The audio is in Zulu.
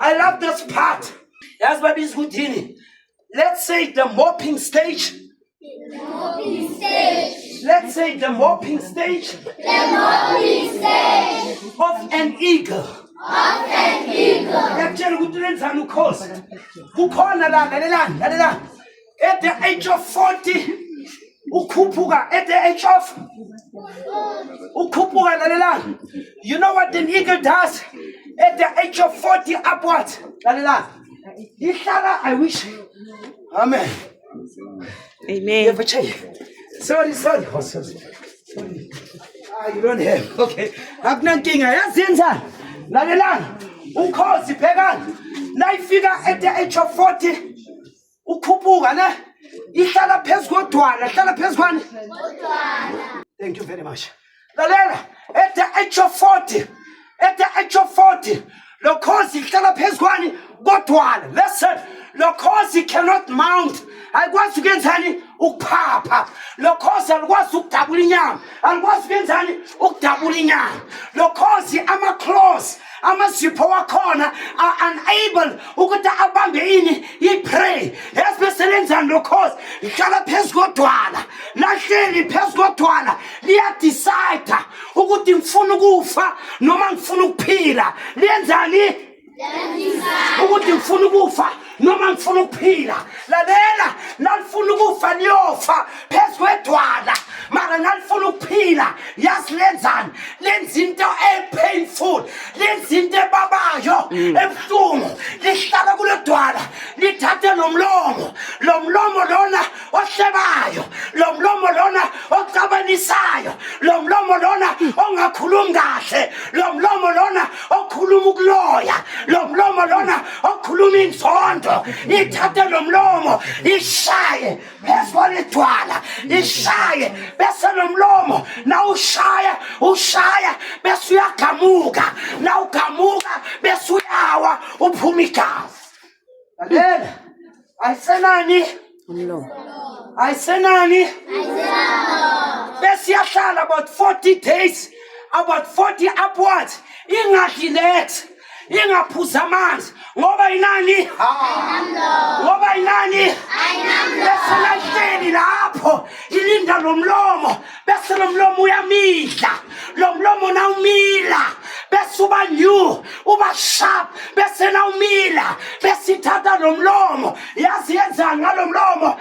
I love this part. Yes, baby, it's good. Let's say the mopping stage. Let's say the mopping stage of an eagle. Yakutshela ukuthi lenzani ukhozi. Kukhona la lalela. At the age of 40 ukhuphuka at the age of ukhuphuka lalela. You know what an eagle does? At the age of 40 upwards. Lalela. Ihlala, I wish. Amen. Amen. Sorry. You don't have. Okay. Akunankinga yazenza. Lalela. Ukhozi phekani. Nayifika at the age of 40 ukhuphuka ne. Ihlala phezulu kodwana, ihlala phezulu. Thank you very much. Lalela. At the age of 40. At the age of 40. Lo khozi ihlala phezulu kodwana. Listen. Lo khozi cannot mount. Alikwazi ukenzani ukuphapha. Lo khozi alikwazi ukudabula inyama. Alikwazi ukenzani ukudabula inyama. Lo khozi ama-claws amazipho wakhona are unable ukuthi abambe ini i-prey. Yasibesenzani lo khozi ihlala phezulu kodwana. Lahleli phezulu kodwana liyadecide ukuthi ngifuna ukufa noma ngifuna ukuphila. Liyenzani? Ukuthi ngifuna ukufa noma ngifuna ukuphila. Lalela, nalifuna ukufa liyofa phezulu kwedwala. Mara nalifuna ukuphila yasilenzani? Lenza into painful, lenza into ebabayo, ebuhlungu. Lihlala kule dwala, lithathe lo mlomo lona ohlebayo, lo mlomo lona oxabanisayo, lo mlomo lona ongakhulumi kahle, lo mlomo lona okhuluma ukuloya, lo mlomo lona okhuluma inzondo. Ithathe lo mlomo ishaye phezulu kwedwala, ishaye bese lo mlomo na ushaya bese uyagamuka, na ugamuka bese uyawa uphuma igazi. Lalela, ayisenani bese yahlala about 40 days, about 40 upwards. Ingadli lethe, ingaphuza amanzi ngoba inani ngoba inani bese lahleli lapho ilinda lo mlomo, bese lo mlomo uyamidla. Lo mlomo na umila bese uba new, uba sharp, bese na umila bese ithatha lo mlomo yazi yenza ngalo mlomo.